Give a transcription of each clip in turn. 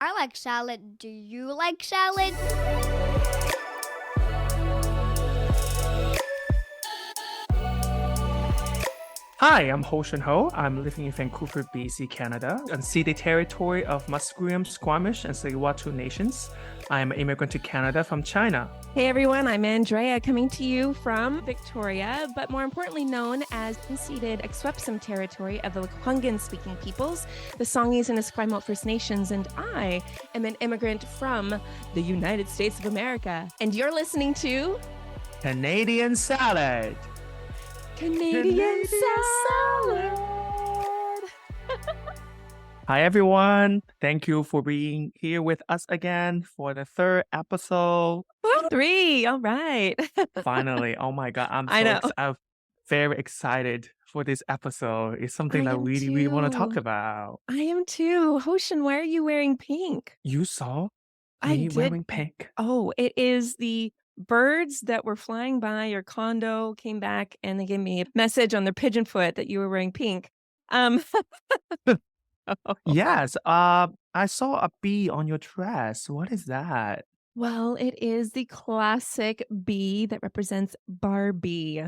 I like salad. Do you like salad? Hi, I'm Hostion Ho. I'm living in Vancouver, BC, Canada, unceded territory of Musqueam, Squamish, and Tsleil-Waututh nations. I'm an immigrant to Canada from China. Hey everyone, I'm Andrea coming to you from Victoria, but more importantly known as unceded Akwesasne territory of the Lekwungen-speaking peoples, the Songhees and Esquimalt First Nations, and I am an immigrant from the United States of America. And you're listening to Canadian salad. Canadian Salad. Hi, everyone. Thank you for being here with us again for the third episode. 3, all right. Finally, oh my God, I know. I'm very excited for this episode. It's something I that am we want to talk too. about. I am too. Hoshin, why are you wearing pink? You saw I me did. wearing pink. Oh, it is the birds that were flying by your condo came back and they gave me a message on their pigeon foot that you were wearing pink. Yes, I saw a bee on your dress. What is that? Well, it is the classic bee that represents Barbie.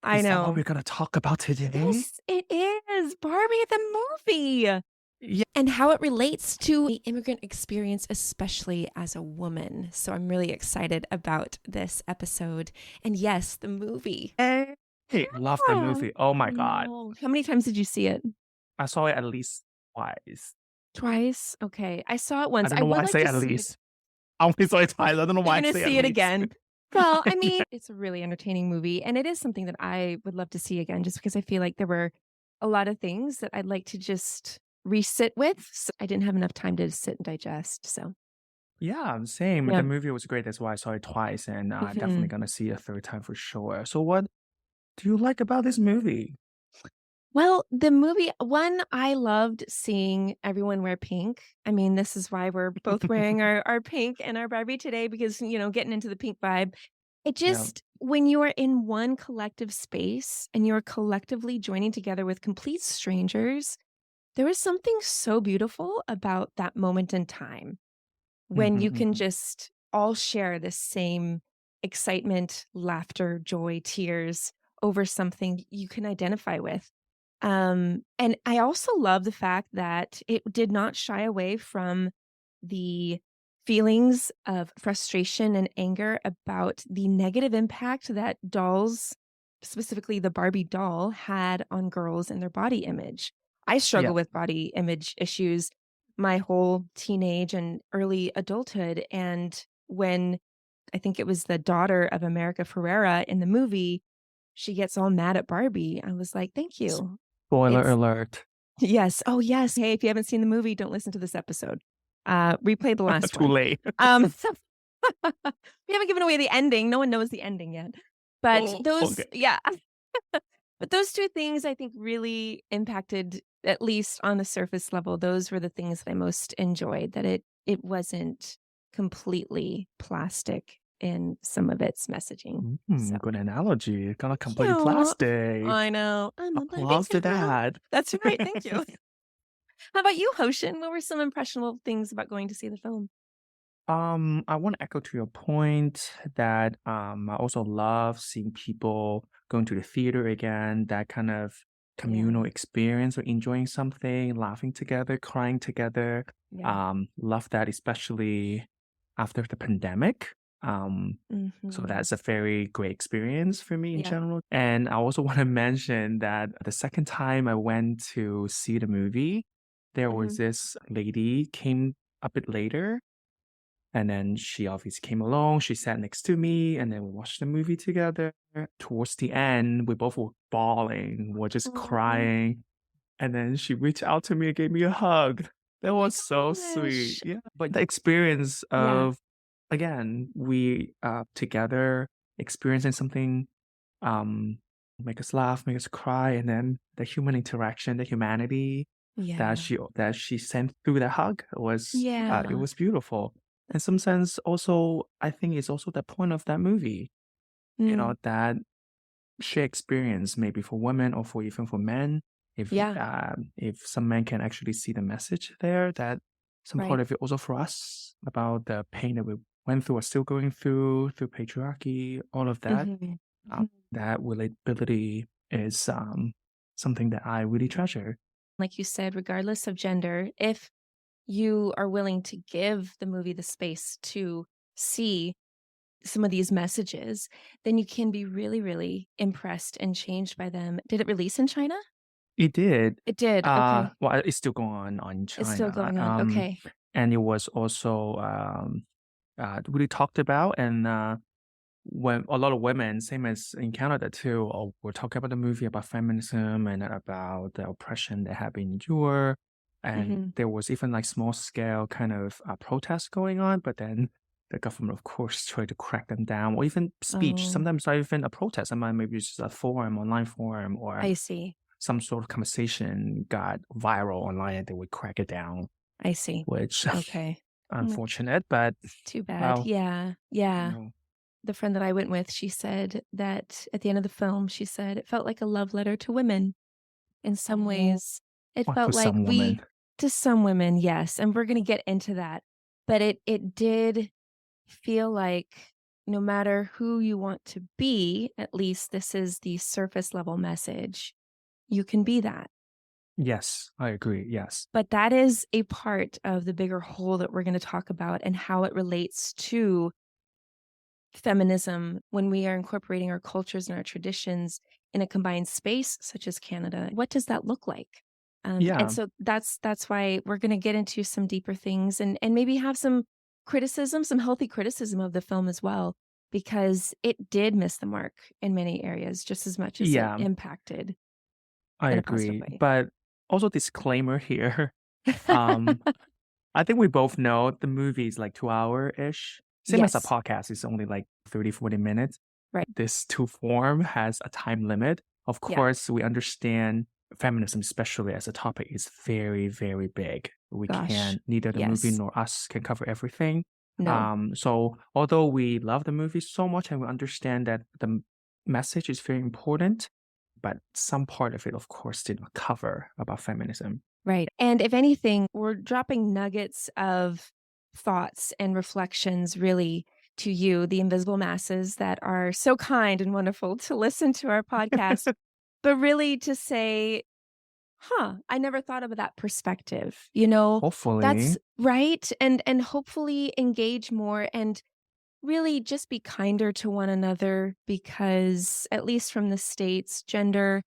I Is that know. what we're gonna talk about today? Yes, it is Barbie the movie. Yeah. And how it relates to the immigrant experience, especially as a woman. So I'm really excited about this episode. And yes, the movie. Hey, love the movie. Oh my I God. know. How many times did you see it? I saw it at least twice. Twice? Okay. I saw it I once. don't I know would why I like say to at see it. least. I only saw it twice. I don't know You're why I going to say see at it least. again. Well, I mean, it's a really entertaining movie, and it is something that I would love to see again, just because I feel like there were a lot of things that I'd like to just re-sit with. So I didn't have enough time to sit and digest. So, Yeah, same. yeah. The movie was great. That's why I saw it twice, and Mhm. definitely gonna see a third time for sure. So, what do you like about this movie? Well, the movie, one, I loved seeing everyone wear pink. I mean, this is why we're both wearing our pink and our Barbie today because, getting into the pink vibe. It Yeah. just, when you are in one collective space and you're collectively joining together with complete strangers, there is something so beautiful about that moment in time when you can just all share the same excitement, laughter, joy, tears over something you can identify with. And I also love the fact that it did not shy away from the feelings of frustration and anger about the negative impact that dolls, specifically the Barbie doll, had on girls and their body image. I struggle Yeah. with body image issues my whole teenage and early adulthood. And when I think it was the daughter of America Ferrera in the movie, she gets all mad at Barbie. I was like, thank you. Spoiler It's alert. yes. Oh, yes. Hey, if you haven't seen the movie, don't listen to this episode. Replay the last Too one. late. We haven't given away the ending. No one knows the ending yet. But Oh, those, okay. yeah. But those two things I think really impacted, at least on the surface level, those were the things that I most enjoyed, that it wasn't completely plastic in some of its messaging. So, Good analogy. Gonna completely yeah, plastic. I know. I'm a Applause to Barbie girl. that. That's right. Thank you. How about you, Hoshin? What were some impressionable things about going to see the film? I want to echo to your point that I also love seeing people going to the theater again, that kind of communal experience or enjoying something, laughing together, crying together. Yeah. Love that, especially after the pandemic. So Mhm. that's a very great experience for me in Yeah. general. And I also want to mention that the second time I went to see the movie, there was Mhm. this lady came a bit later, and then she obviously came along, she sat next to me, and then we watched the movie together. Towards the end, we both were bawling, we're just Aw. crying. And then she reached out to me and gave me a hug. That Oh my was so sweet. gosh. Yeah. But the experience Yeah. of, again, we together experiencing something um make us laugh, make us cry, and then the human interaction, the humanity Yeah. that she sent through the hug was it Yeah. was beautiful. In some sense, also I think it's also the point of that movie. Mm. That shared experience maybe for women or for even for men. Yeah. If some men can actually see the message there, that some part Right. of it also for us about the pain that we went through or still going through patriarchy, all of that. Mhm. Um, Mhm. that relatability is something that I really treasure. Like you said, regardless of gender, if you are willing to give the movie the space to see some of these messages, then you can be really, really impressed and changed by them. Did it release in China? It did. It did. Okay. Well, it's still going on in It's still China. going on. Okay. And it was also really talked about, and when a lot of women, same as in Canada too, were talking about the movie about feminism and about the oppression they have endured. And Mhm. there was even like small scale kind of protests going on, but then the government, of course, tried to crack them down, or even speech. Oh, Sometimes not even a protest. Sometimes maybe it's just a forum, online forum, or I see. some sort of conversation got viral online, and they would crack it down, I see. which Okay. Mm, unfortunate, but too bad. well, Yeah. you Yeah. know, The friend that I went with, she said that at the end of the film, she said it felt like a love letter to women. In some oh, ways, it well, to felt like some women. to some women, yes, and we're gonna get into that. But it did feel like no matter who you want to be, at least this is the surface level message. You can be that. Yes, I agree. Yes. But that is a part of the bigger whole that we're going to talk about and how it relates to feminism when we are incorporating our cultures and our traditions in a combined space such as Canada. What does that look like? And Yeah. so that's why we're going to get into some deeper things and maybe have some criticism, some healthy criticism of the film as well, because it did miss the mark in many areas just as much as it Yeah, impacted I in a positive agree. way. But also disclaimer here. Um, I think we both know the movie is like 2 hour-ish. Same as a Yes, podcast, it's only like 30, 40 minutes. right. This to form has a time limit. Of Yeah. course, we understand feminism, especially as a topic, is very, very big. We Gosh. can't, neither the movie Yes. nor us can cover everything. No. So although we love the movie so much and we understand that the message is very important, but some part of it, of course, did not cover about feminism. Right. And if anything, we're dropping nuggets of thoughts and reflections really to you, the invisible masses that are so kind and wonderful to listen to our podcast, but really to say, huh, I never thought of that perspective. That's Hopefully, right. And hopefully engage more and really just be kinder to one another because at least from the States, gender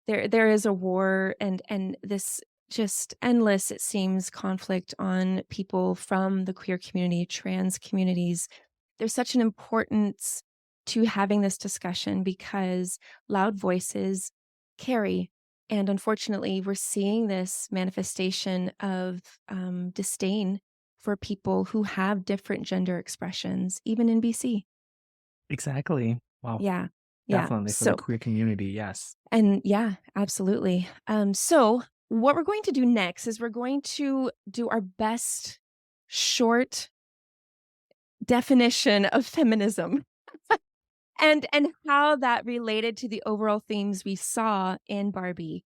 there is a war and this just endless, it seems, conflict on people from the queer community, trans communities. There's such an importance to having this discussion because loud voices carry. And unfortunately, we're seeing this manifestation of disdain for people who have different gender expressions, even in BC. exactly. Wow, Yeah. Yeah. definitely for the So queer community, yes. and yeah, absolutely. So what we're going to do next is we're going to do our best short definition of feminism and how that related to the overall themes we saw in Barbie.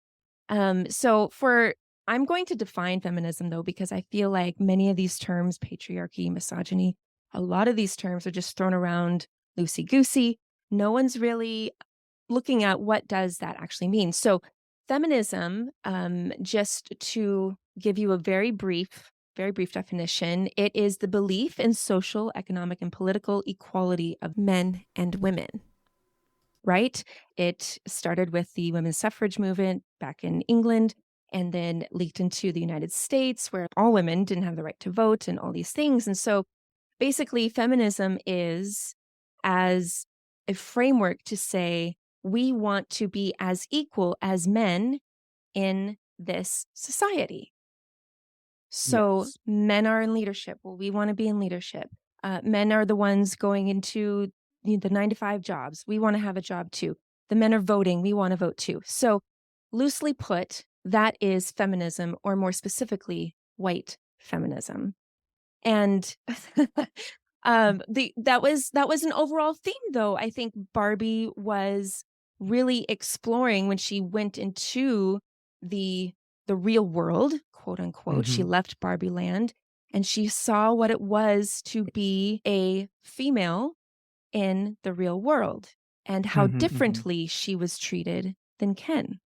So for I'm going to define feminism though, because I feel like many of these terms, patriarchy, misogyny, a lot of these terms are just thrown around loosey goosey. No one's really looking at what does that actually mean. So feminism, just to give you a very brief definition, it is the belief in social, economic, and political equality of men and women. Right? It started with the women's suffrage movement back in England and then leaked into the United States where all women didn't have the right to vote and all these things. And so basically, feminism is as a framework to say we want to be as equal as men in this society. So Yes. men are in leadership. Well, we want to be in leadership. Men are the ones going into the 9 to 5 jobs. We want to have a job too. The men are voting. We want to vote too. So loosely put, that is feminism, or more specifically, white feminism. And that was an overall theme, though. I think Barbie was really exploring when she went into the real world, quote unquote. She Hmm. left Barbie land and she saw what it was to be a female in the real world and how Mhm, mhm. differently she was treated than Ken.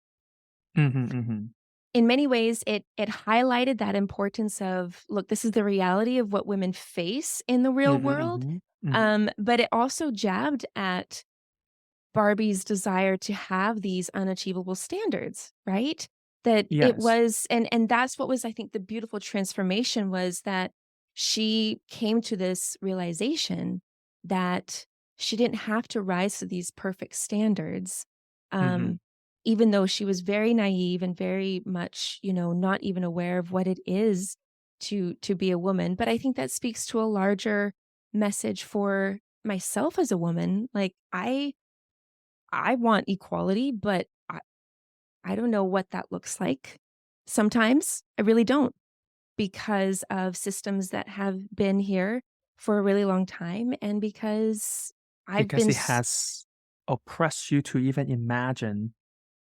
Mhm, mhm. In many ways, it highlighted that importance of, look, this is the reality of what women face in the real Mhm, world. mhm. Mhm. But it also jabbed at Barbie's desire to have these unachievable standards, right? That it Yes. was, and that's what was, I think, the beautiful transformation was that she came to this realization that she didn't have to rise to these perfect standards. Mhm. Um, Even though she was very naive and very much, not even aware of what it is to be a woman. But I think that speaks to a larger message for myself as a woman. Like I want equality, but I don't know what that looks like. Sometimes I really don't, because of systems that have been here for a really long time and because I've Because been it has oppressed you to even imagine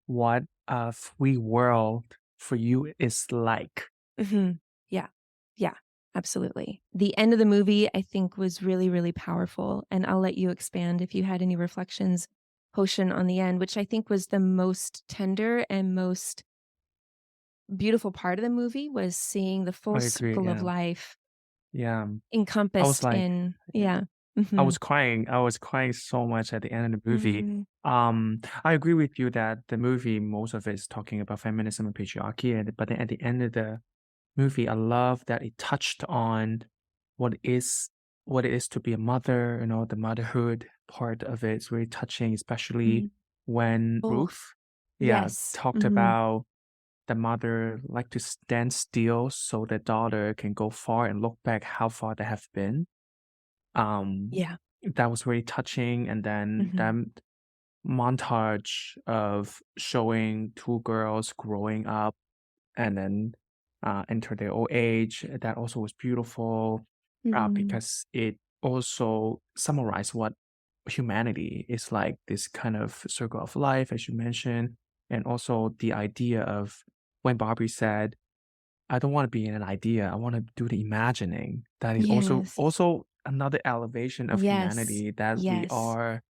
what a free world for you is like. Mhm. Yeah. Yeah, absolutely. The end of the movie, I think, was really, really powerful, and I'll let you expand if you had any reflections, Hoshin, on the end, which I think was the most tender and most beautiful part of the movie was seeing the full I agree, circle of yeah. life Yeah. I was encompassed like in yeah. yeah. I Mhm. was crying. I was crying so much at the end of the movie. Mhm. I agree with you that the movie, most of it is talking about feminism and patriarchy, but then at the end of the movie, I love that it touched on what is what it is to be a mother, the motherhood part of it is really touching, especially Mhm. when Oh, Ruth, yeah, yes. talked Mhm. about the mother like to stand still so the daughter can go far and look back how far they have been. Um, Yeah. that was really touching. And then Mhm. that montage of showing two girls growing up and then enter their old age. That also was beautiful Mhm. because it also summarized what humanity is like, this kind of circle of life, as you mentioned, and also the idea of when Barbie said, "I don't want to be in an idea. I want to do the imagining." That is also Yes. also another elevation of Yes. humanity that we Yes. are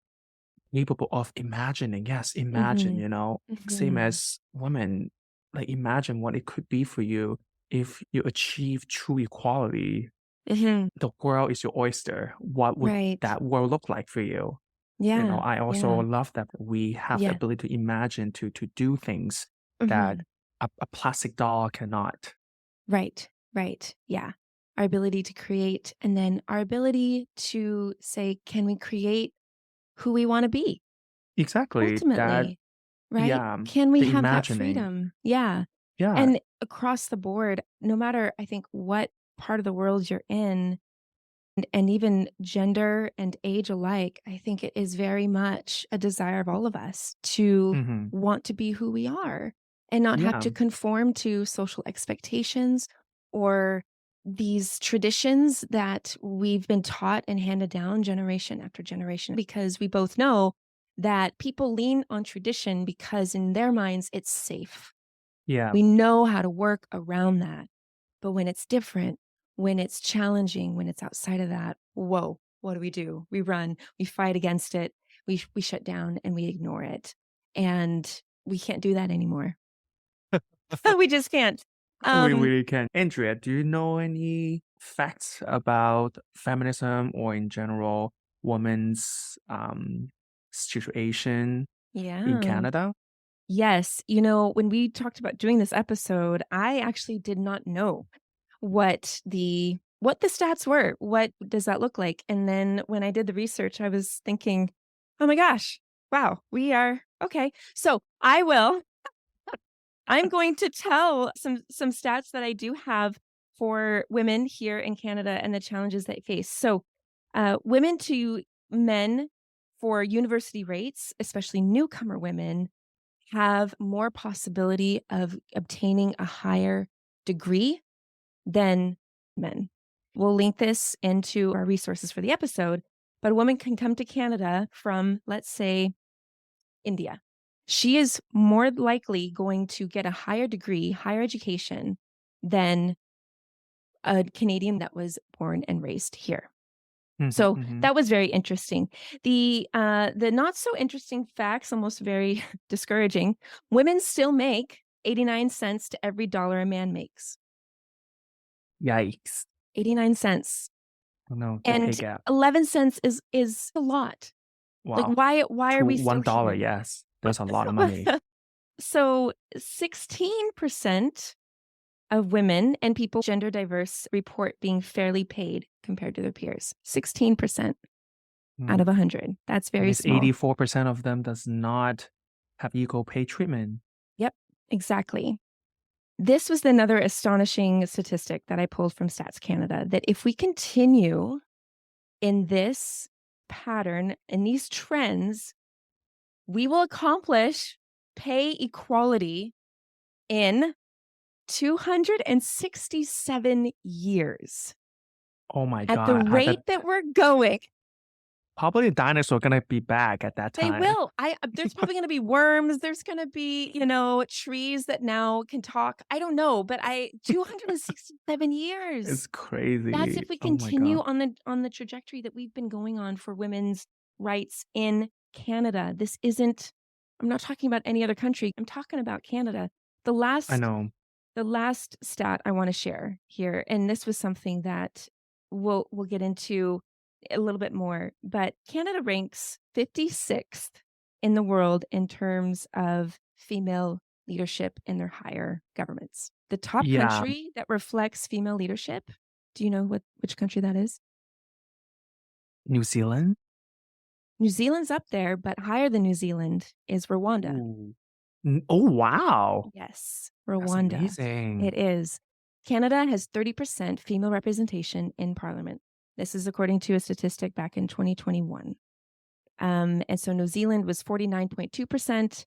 capable of imagining. Yes, imagine, Mhm. same Mhm. as women, like imagine what it could be for you if you achieve true equality. Mhm. The world is your oyster. What would Right. that world look like for you? Yeah. I also Yeah. love that we have the Yeah. ability to imagine to do things that Mhm. a plastic doll cannot. Right. Right. Yeah. Our ability to create, and then our ability to say, can we create who we wanna be Exactly. That ultimately, right? yeah, Can we the have that imagining. freedom? Yeah. Yeah. And across the board, no matter, I think, what part of the world you're in, and even gender and age alike, I think it is very much a desire of all of us to Mhm. want to be who we are and not have Yeah. to conform to social expectations or these traditions that we've been taught and handed down generation after generation, because we both know that people lean on tradition because in their minds it's safe. Yeah. We know how to work around that. But when it's different, when it's challenging, when it's outside of that, whoa, what do? We run, we fight against it, we shut down and we ignore it. And we can't do that anymore. We just can't. We Um, really can. Andrea, do you know any facts about feminism or in general women's situation in yeah. Canada? Yes. When we talked about doing this episode, I actually did not know what the stats were. What does that look like? And then when I did the research, I was thinking, "Oh my gosh. Wow, we are okay." So, I'm going to tell some stats that I do have for women here in Canada and the challenges they face. So, women to men for university rates, especially newcomer women, have more possibility of obtaining a higher degree than men. We'll link this into our resources for the episode, but a woman can come to Canada from, let's say, India. She is more likely going to get a higher degree, higher education than a Canadian that was born and raised here. Mhm, So mhm. that was very interesting. The not so interesting facts, almost very discouraging. Women still make 89 cents to every dollar a man makes. Yikes. 89 cents. Oh no, the pay And gap. 11 cents is a lot. Like Wow. why To are we still $1, here? yes. There's a lot of money. So 16% of women and people gender diverse report being fairly paid compared to their peers. 16% out Mm. of 100. That's That very means small. 84% of them does not have equal pay treatment. Yep, exactly. This was another astonishing statistic that I pulled from Stats Canada, that if we continue in this pattern, in these trends, we will accomplish pay equality in 267 years. Oh my At the God. rate that we're going, Probably the dinosaur gonna be back at that they time. will. There's probably going to be worms. There's going to be, trees that now can talk. I don't know, but 267 years. It's That's crazy. if we Oh my continue God. on the trajectory that we've been going on for women's rights in Canada. I'm not talking about any other country. I'm talking about Canada. The I last know. the last stat I want to share here, and this was something that we'll get into a little bit more, but Canada ranks 56th in the world in terms of female leadership in their higher governments. The top Yeah. country that reflects female leadership, do you know which country that is? New Zealand? New Zealand's up there, but higher than New Zealand is Rwanda. Ooh. Oh, wow. Yes, That's Rwanda. amazing. It is. Canada has 30% female representation in parliament. This is according to a statistic back in 2021. And so New Zealand was 49.2%.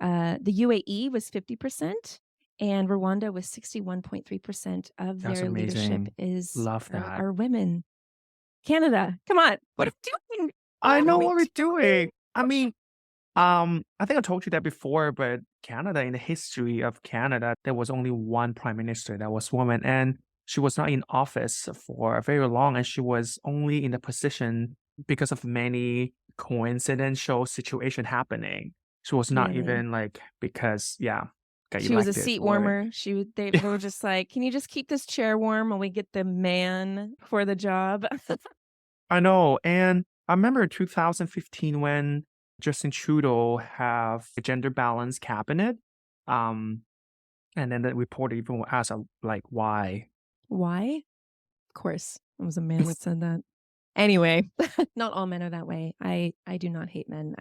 The UAE was 50%. And Rwanda was 61.3% of That's their leadership amazing. Love that. are women. Canada, come on. What are we doing? I What know are we what we're doing. doing? I mean, I think I told you that before, but Canada, in the history of Canada, there was only one prime minister that was woman, and she was not in office for very long, and she was only in the position because of many coincidental situation happening. She was not Really? even like because got She was a elected seat for it. warmer. They were just like, can you just keep this chair warm while we get the man for the job? I know, and I remember 2015 when Justin Trudeau have a gender balance cabinet. Um, And then the reporter even will ask, like, why? Why? Of course, it was a man that said that. Anyway, not all men are that way. I do not hate men.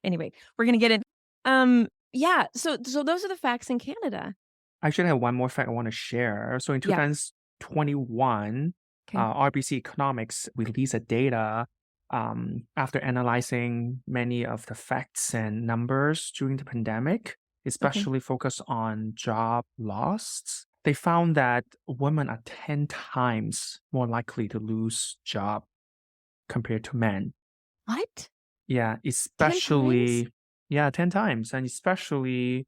Anyway, we're gonna get in. Yeah. So those are the facts in Canada. I actually have one more fact I want to share. So in Yeah. 2021, Okay. RBC Economics released a data after analyzing many of the facts and numbers during the pandemic, especially focused on job loss. They found that women are 10 times more likely to lose job compared to men. What? Yeah, 10 times? 10 times, and especially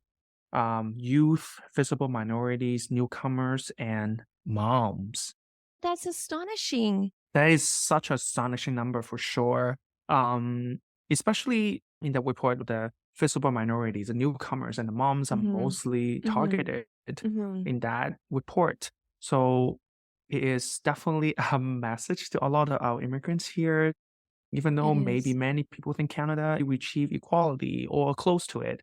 youth, visible minorities, newcomers, and moms. That's astonishing. That is such an astonishing number for sure. Especially in the report, the visible minorities, the newcomers, and the moms are Mm-hmm. mostly Mm-hmm. targeted Mm-hmm. in that report. So it is definitely a message to a lot of our immigrants here. Even though It maybe is. many people think Canada we achieve equality or close to it.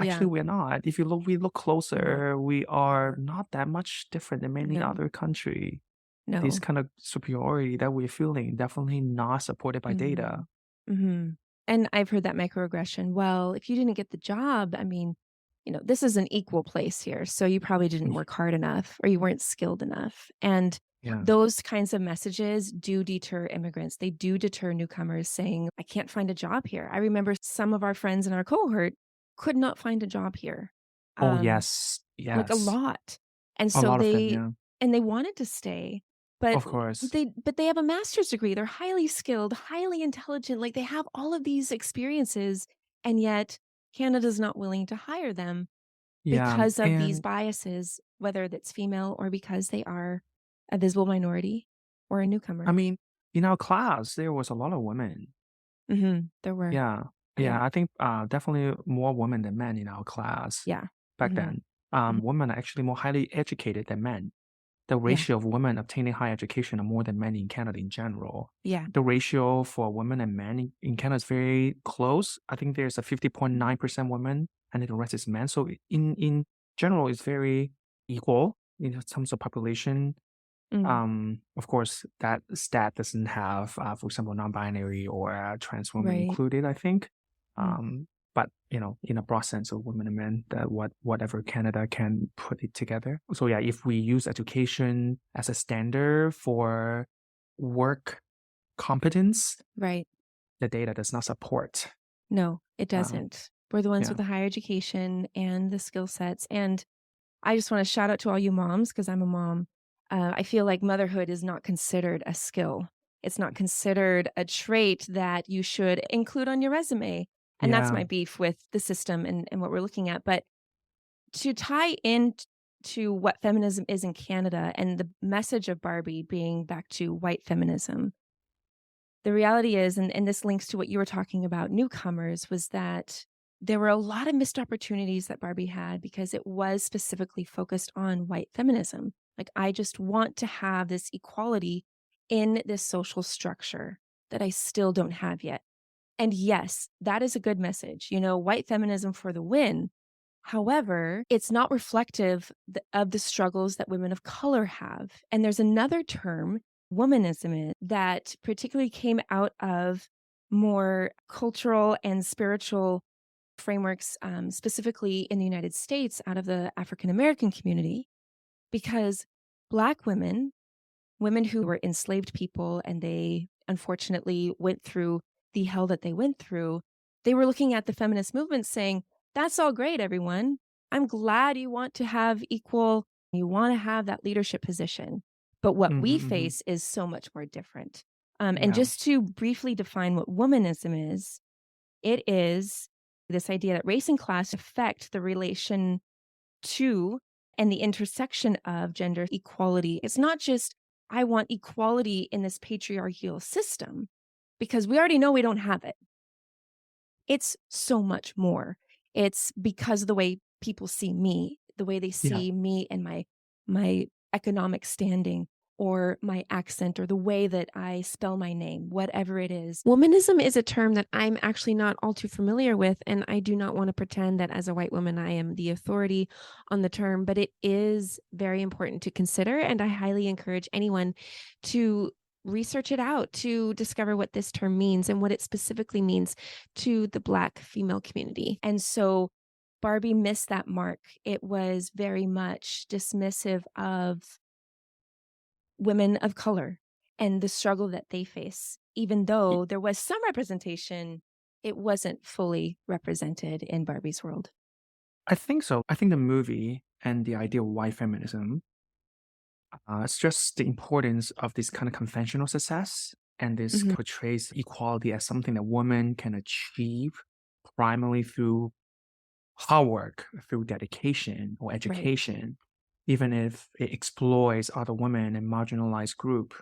Actually, Yeah. we're not. If we look We're not. closer, we are not that much different than many No. other country. No. This kind of superiority that we're feeling definitely not supported by data. Mm-hmm. And I've heard that microaggression. Well, if you didn't get the job, this is an equal place here. So you probably didn't work hard enough or you weren't skilled enough. And Yeah. those kinds of messages do deter immigrants. They do deter newcomers saying, I can't find a job here. I remember some of our friends in our cohort could not find a job here. Oh, yes. Yes. Like a lot. And A so lot of them, yeah. they wanted to stay. But Of course. they have a master's degree. They're highly skilled, highly intelligent. Like they have all of these experiences, and yet Canada's not willing to hire them Yeah. because of these And biases, whether that's female or because they are a visible minority, or a I newcomer. mean, in our class, there was a lot of women. There were. Yeah. Yeah. Yeah. I think definitely more women than men in our class Yeah. back Mhm. then. Mhm. Women are actually more highly educated than men. The Yeah. ratio of women obtaining higher education are more than men in Canada in general. Yeah. The ratio for women and men in Canada is very close. I think there's a 50.9% women and the rest is men. So in general, it's very equal in terms of population. Mm. Of course, that stat doesn't have, for example, non-binary or trans women Right. included, I think. Mm. But in a broad sense of women and men, that whatever Canada can put it together. So yeah, if we use education as a standard for work competence, Right. the data does not support. No, it Um, doesn't. We're the ones yeah, with the higher education and the skill sets. And I just want to shout out to all you moms because I'm a mom. I feel like motherhood is not considered a skill. It's not considered a trait that you should include on your resume. And that's yeah, my beef with the system and what we're looking at. But to tie in to what feminism is in Canada and the message of Barbie being back to white feminism, the reality is, and this links to what you were talking about, newcomers, was that there were a lot of missed opportunities that Barbie had because it was specifically focused on white feminism. Like, I just want to have this equality in this social structure that I still don't have yet. And yes, that is a good message. White feminism for the win. However, it's not reflective of the struggles that women of color have. And there's another term, womanism, that particularly came out of more cultural and spiritual frameworks, specifically in the United States, out of the African American community, because Black women who were enslaved people, and they unfortunately went through the hell that they went through, they were looking at the feminist movement saying, that's all great, everyone. I'm glad you want to have you want to have that leadership position. But what we hmm hmm face is so much more different. And yeah. just to briefly define what womanism is, it is this idea that race and class affect the relation to and the intersection of gender equality. It's not just, I want equality in this patriarchal system, because we already know we don't have it. It's so much more. It's because of the way people see me, the way they Yeah. see me and my economic standing, or my accent, or the way that I spell my name, whatever it is. Womanism is a term that I'm actually not all too familiar with, and I do not want to pretend that as a white woman I am the authority on the term, but it is very important to consider, and I highly encourage anyone to research it out to discover what this term means and what it specifically means to the Black female community. And so Barbie missed that mark. It was very much dismissive of women of color and the struggle that they face. Even though there was some representation, it wasn't fully represented in Barbie's world. I think so. I think the movie and the idea of white feminism, it's just the importance of this kind of conventional success, and this Mhm. portrays equality as something that women can achieve primarily through hard work, through dedication or Right. education, even if it exploits other women and marginalized group.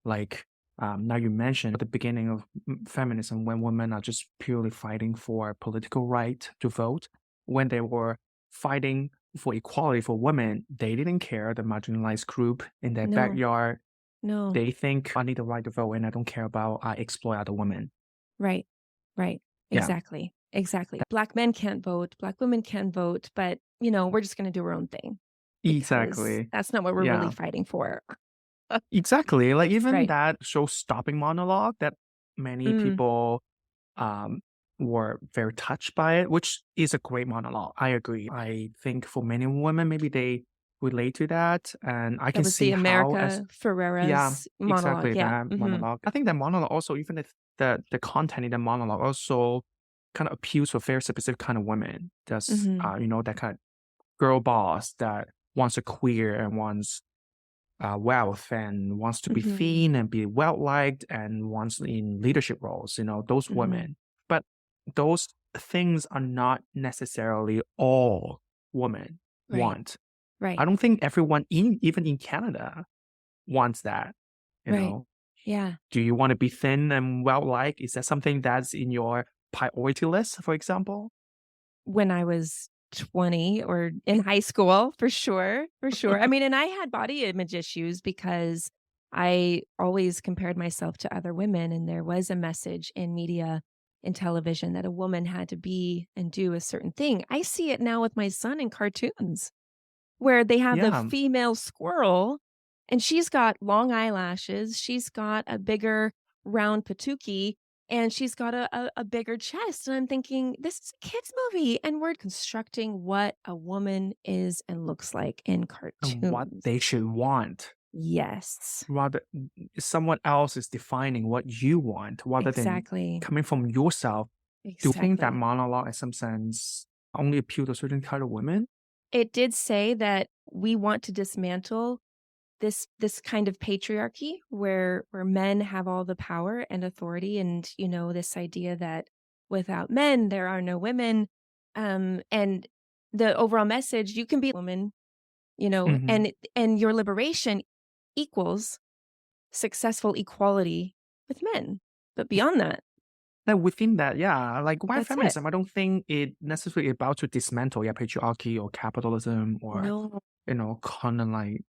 Like now you mentioned at the beginning of feminism, when women are just purely fighting for political right to vote, when they were fighting for equality for women, they didn't care the marginalized group in their No, backyard. no. They think I need the right to vote and I don't care about I exploit other women. Right. Right. Yeah, Exactly. Exactly. Black men can't vote, Black women can vote, but we're just going to do our own thing because exactly. that's not what we're really Yeah. fighting for. Exactly. Like even Right. that show-stopping monologue that many Mm, people um were very touched by it, which is a great monologue. I agree. I think for many women, maybe they relate to that. And I that can was see the how as America yeah, Ferrera's monologue. exactly Yeah. that Hmm. monologue. I think that monologue also, even if the content in the monologue also kind of appeals to a very specific kind of women. Just Hmm. that kind of girl boss that wants a queer and wants wealth and wants to be Hmm. seen and be well liked and wants in leadership roles, those Hmm. women. But those things are not necessarily all women Right. want. I Right. don't think everyone even in Canada wants that, you Right. know? Yeah. Do you want to be thin and well-liked? Is that something that's in your priority list, for example? When I was 20 or in high school, for sure, for sure. I mean, and I had body image issues because I always compared myself to other women, and there was a message in media and television that a woman had to be and do a certain thing. I see it now with my son in cartoons where they have the Yeah. female squirrel and she's got long eyelashes, she's got a bigger round patookie, and she's got a bigger chest. And I'm thinking, this is a kids' movie, and we're constructing what a woman is and looks like in And what cartoons. they should want. Yes, Rather, someone else is defining what you want rather than exactly. coming from yourself. Do you think that Exactly. monologue, in some sense, only appeal to a certain kind of women? It did say that we want to dismantle this kind of patriarchy where men have all the power and authority, and this idea that without men there are no women, and the overall message, you can be a woman, Hmm. and your liberation equals successful equality with men, but beyond that, Like within that, yeah, like white that's it. feminism, I don't think it necessarily about to dismantle, yeah, patriarchy or capitalism or, No. kind of like,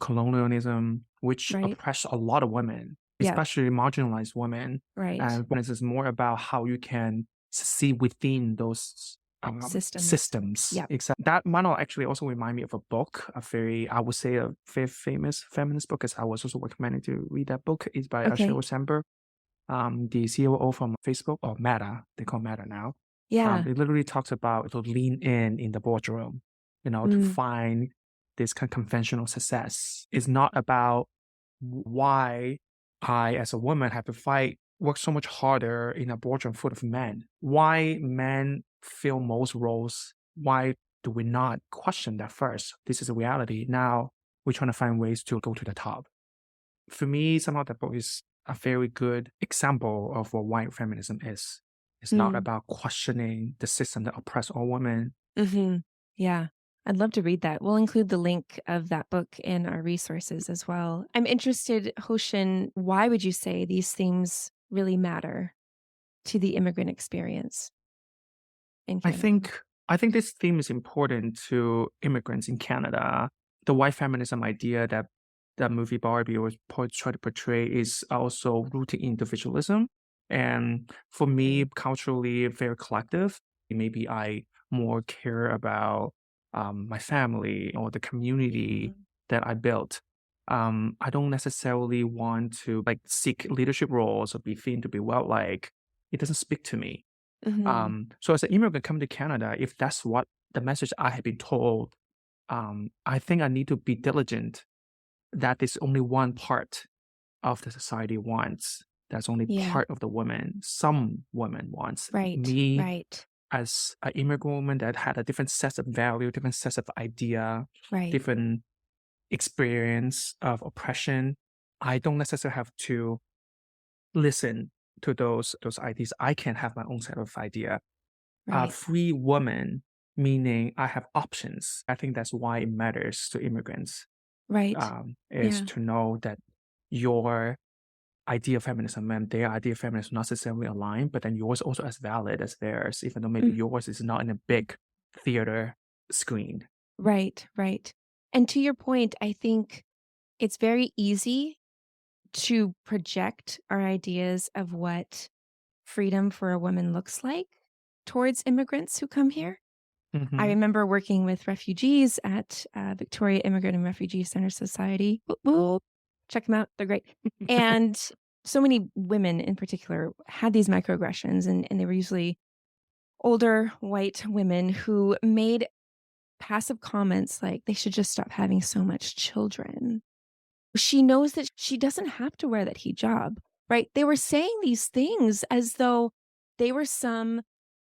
colonialism, which Right. oppress a lot of women, Yeah. especially marginalized women. Right. And feminism is more about how you can succeed within those Systems. systems. Yep. Exactly. That model actually also remind me of a book, I would say a very famous feminist book, because I was also recommended to read that book. It's by Okay. Sheryl Sandberg, the COO from Facebook, or Meta, they call Meta now. Yeah. It literally talks about to lean in the boardroom, to Mm. find this kind of conventional success. It's not about why I, as a woman, have to work so much harder in a boardroom full of men. Why men fill most roles? Why do we not question that first? This is a reality. Now we're trying to find ways to go to the top. For me, somehow that book is a very good example of what white feminism is. It's not Mm. about questioning the system that oppress all women. Mhm. Yeah. I'd love to read that. We'll include the link of that book in our resources as well. I'm interested, Hoshin, why would you say these themes really matter to the immigrant experience in I Canada? think I think this theme is important to immigrants in Canada. The white feminism idea that that movie Barbie was trying to portray is also rooted in individualism. And for me, culturally very collective. Maybe I more care about my family or the community Mhm. that I built. I don't necessarily want to like seek leadership roles or be seen to be well like. It doesn't speak to me. Mhm. So as an immigrant coming to Canada, if that's what the message I have been told, I think I need to be diligent. That is only one part of the society wants. That's only Yeah. part of the women. Some women wants. Right. Me Right. as an immigrant woman that had a different set of value, different sets of idea, Right. different experience of oppression. I don't necessarily have to listen to those ideas. I can have my own set of idea. A Right. free woman, meaning I have options. I think that's why it matters to immigrants, Right. is Yeah. to know that your idea of feminism and their idea of feminism not necessarily aligned, but then yours also as valid as theirs, even though maybe Mm. yours is not in a big theater screen. Right. Right. And to your point, I think it's very easy to project our ideas of what freedom for a woman looks like towards immigrants who come here. I Hmm. remember working with refugees at Victoria Immigrant and Refugee Center Society. Whoop, whoop. Check them out, they're great. And so many women in particular had these microaggressions, and they were usually older white women who made passive comments like they should just stop having so much children. She knows that she doesn't have to wear that hijab, right? They were saying these things as though they were some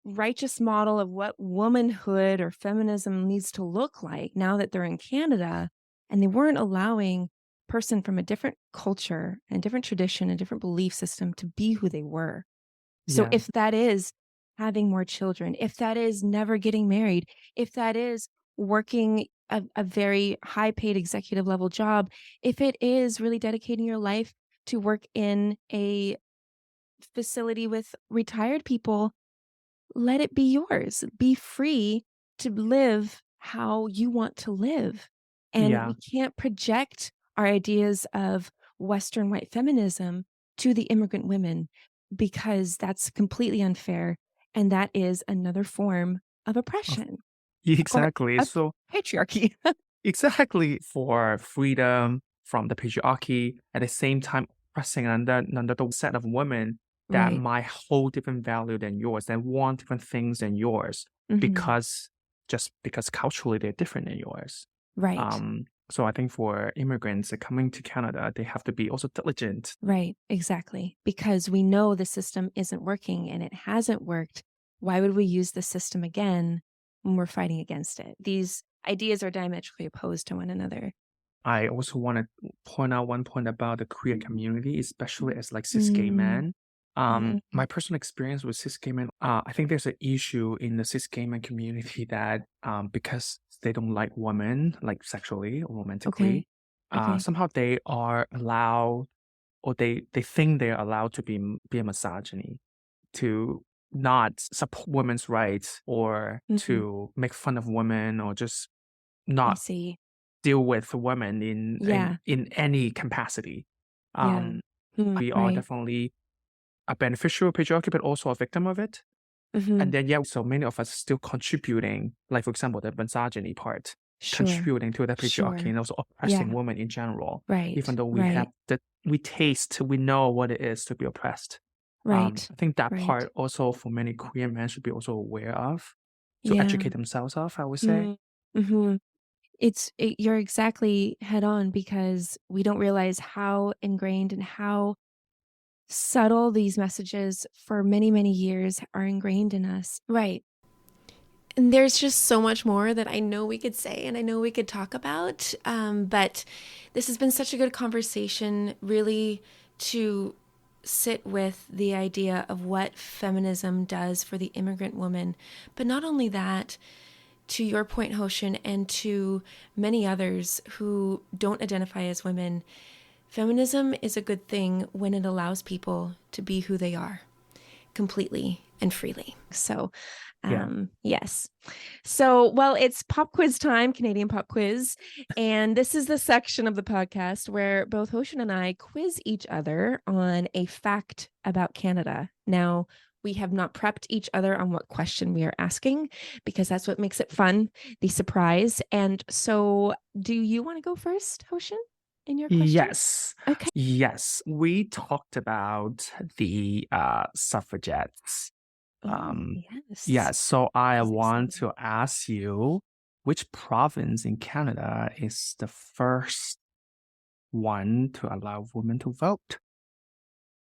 righteous model of what womanhood or feminism needs to look like now that they're in Canada, and they weren't allowing a person from a different culture and different tradition and different belief system to be who they were. So Yeah. if that is having more children, if that is never getting married, if that is working a very high paid executive level job, if it is really dedicating your life to work in a facility with retired people, let it be yours. Be free to live how you want to live. And Yeah. we can't project our ideas of Western white feminism to the immigrant women because that's completely unfair. And that is another form of Of oppression or exactly. of So patriarchy. exactly for freedom from the patriarchy, at the same time oppressing another set of women that Right. might hold different value than yours and want different things than yours Mhm. because just because culturally they're different than yours. Right. So I think for immigrants that coming to Canada, they have to be also diligent. Right. Exactly. Because we know the system isn't working and it hasn't worked. Why would we use the system again when we're fighting against it? These ideas are diametrically opposed to one another. I also want to point out one point about the queer community, especially as like cis gay Mm, men. mhm. My personal experience with cis gay men, I think there's an issue in the cis gay man community that because they don't like women, like sexually or romantically, Okay. Okay. somehow they are allowed or they think they're allowed to be a misogyny, to not support women's rights or Mhm. to make fun of women or just I not see. deal with women Yeah. in any capacity. Yeah. We are Right. definitely a beneficiary of patriarchy, but also a victim of it. Mhm. And then, yeah, so many of us still contributing, like, for example, the misogyny part, Sure. contributing to the patriarchy Sure. and also oppressing Yeah. women in general, even Right. though Right. we know what it is to be oppressed. Right. I think that Right. part also for many queer men should be also aware of, to Yeah. educate themselves of, I would say. Mm-hmm. You're exactly head on because we don't realize how ingrained and how subtle these messages for many, many years are ingrained in us. Right. And there's just so much more that I know we could say and I know we could talk about. But this has been such a good conversation, really, to sit with the idea of what feminism does for the immigrant woman. But not only that, to your point, Hoshin, and to many others who don't identify as women, feminism is a good thing when it allows people to be who they are completely and freely. So, Yeah. yes. So, well, it's pop quiz time, Canadian pop quiz. And this is the section of the podcast where both Hoshin and I quiz each other on a fact about Canada. Now, we have not prepped each other on what question we are asking because that's what makes it fun, the surprise. And so, do you want to go first, Hoshin, in your question? Yes. Okay. Yes. We talked about the suffragettes. Oh, Yeah, yes. so I This is want exciting. to ask you, which province in Canada is the first one to allow women to vote?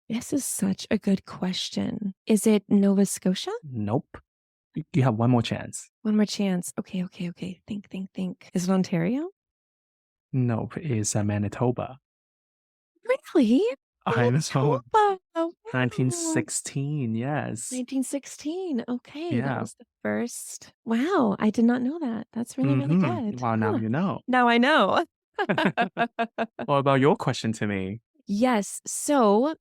This is such a good question. Is it Nova Scotia? Nope. You have one more chance. One more chance. Okay. Think. Is it Ontario? Nope, it's Manitoba. Really? I'm so Manitoba. Oh, wow. 1916, yes. 1916. Okay, that Yeah. was the first. Wow, I did not know that. That's really, really good. Well, now Huh. you know. Now I know. What about your question to me? Yes. So,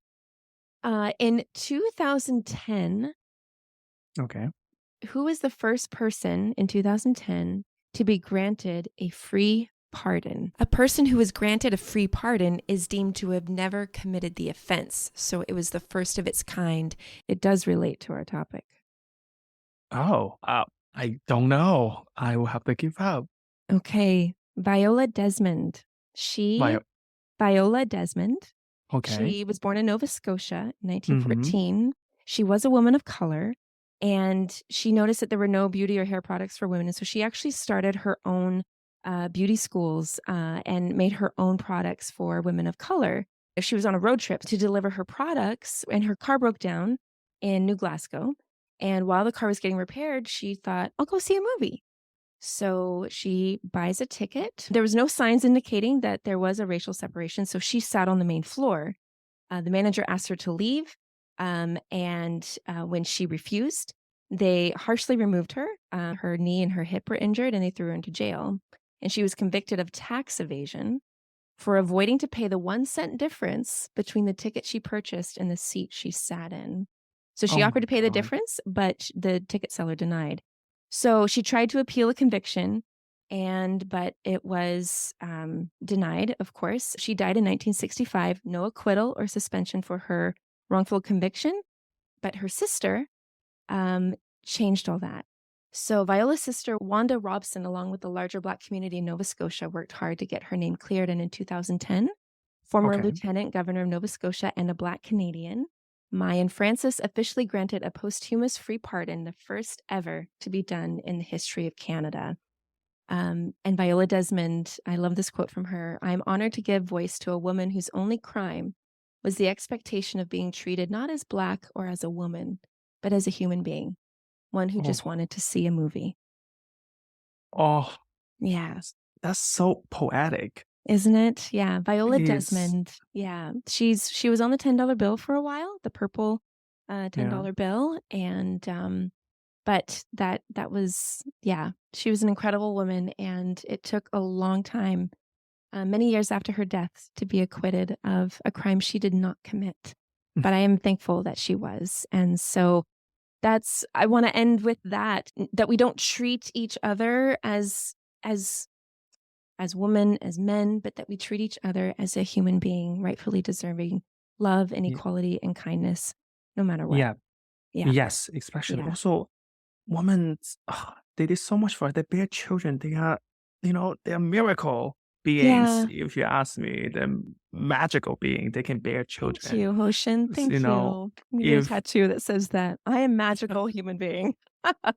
in 2010, Okay. who was the first person in 2010 to be granted a free pardon? A person who is granted a free pardon is deemed to have never committed the offense. So it was the first of its kind. It does relate to our topic. Oh, I don't know. I will have to give up. Okay, Viola Desmond. My Viola Desmond. okay. She was born in Nova Scotia in Mm-hmm. 1914. She was a woman of color, and she noticed that there were no beauty or hair products for women. And so she actually started her own beauty schools and made her own products for women of color. She was on a road trip to deliver her products, and her car broke down in New Glasgow. And while the car was getting repaired, she thought, I'll go see a movie. So she buys a ticket. There was no signs indicating that there was a racial separation. So she sat on the main floor. The manager asked her to leave. And when she refused, They harshly removed her. Her knee and her hip were injured, and they threw her into jail. And she was convicted of tax evasion for avoiding to pay the 1 cent difference between the ticket she purchased and the seat she sat in. So she Oh offered my to pay the God. difference, but the ticket seller denied. So she tried to appeal the conviction, but it was denied, of course. She died in 1965, no acquittal or suspension for her wrongful conviction, but her sister changed all that. So Viola's sister, Wanda Robson, along with the larger Black community in Nova Scotia, worked hard to get her name cleared. And in 2010, former Okay. Lieutenant Governor of Nova Scotia and a Black Canadian, Mayan Francis, officially granted a posthumous free pardon, the first ever to be done in the history of Canada. And Viola Desmond, I love this quote from her. "I'm honored to give voice to a woman whose only crime was the expectation of being treated not as Black or as a woman, but as a human being, one who just Oh, wanted to see a movie." oh, Yeah. that's so poetic. Isn't it? Yeah. Viola It is. Desmond. Yeah. She was on the $10 bill for a while, the purple $10 bill. And but that was, yeah, she was an incredible woman, and it took a long time, many years after her death, to be acquitted of a crime she did not commit. But I am thankful that she was. And so I want to end with that we don't treat each other as women, as men, but that we treat each other as a human being, rightfully deserving love and Yeah. equality and kindness, no matter what. Yeah. Yeah. Yes, especially Yeah. also women, they did so much for us. They bear children. They are, they're miracle beings. Yeah. If you ask me, they're magical beings. They can bear Thank children. you, Hoshin. Thank You know, you. You get a if tattoo that says that. I am a magical human being.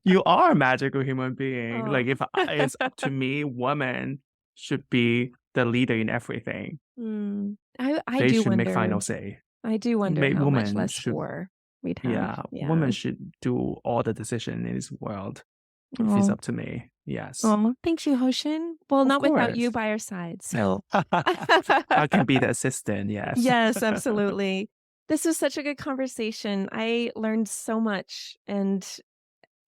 you are a magical human being, Oh. like if it's up to me, women should be the leader in everything. I They do should make wonder. final say. I do wonder how much Women less should, war we'd have. yeah, Yeah. women should do all the decision in this world. If it's Oh. up to me, yes. Oh, thank you, Hoshin. Well, Of not without you course. by our side. So I can be the assistant, yes. yes, absolutely. This was such a good conversation. I learned so much, and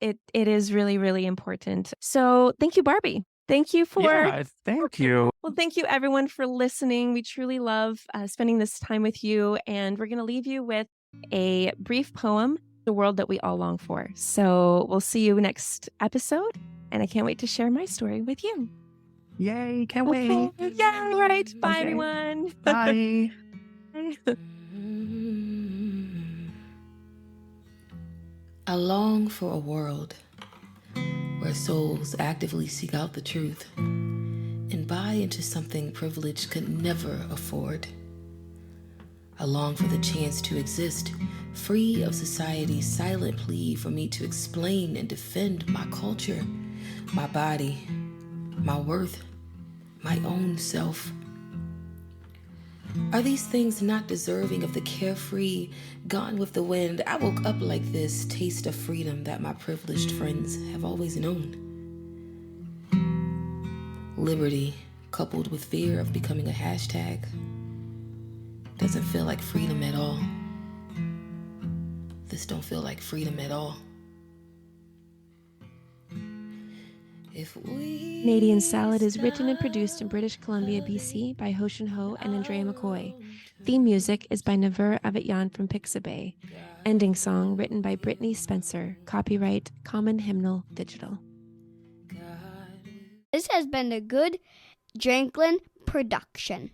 it is really, really important. So thank you, Barbie. Thank you for Yeah, thank you. Well, thank you everyone for listening. We truly love spending this time with you, and we're going to leave you with a brief poem, "The World That We All Long For." So we'll see you next episode, and I can't wait to share my story with you. Yay, can't Okay. wait. Yeah, right. Bye, Okay. everyone. Bye. I long for a world where souls actively seek out the truth and buy into something privilege could never afford. I long for the chance to exist, free of society's silent plea for me to explain and defend my culture, my body, my worth, my own self. Are these things not deserving of the carefree, gone with the wind? I woke up like this, taste of freedom that my privileged friends have always known. Liberty, coupled with fear of becoming a hashtag, doesn't feel like freedom at all. This don't feel like freedom at all. Canadian Salad is written and produced in British Columbia, BC by Hoshin Ho and Andrea McCoy. Theme music is by Naver Avityan from Pixabay. Ending song written by Brittany Spencer. Copyright Common Hymnal Digital. This has been a good Dranklin production.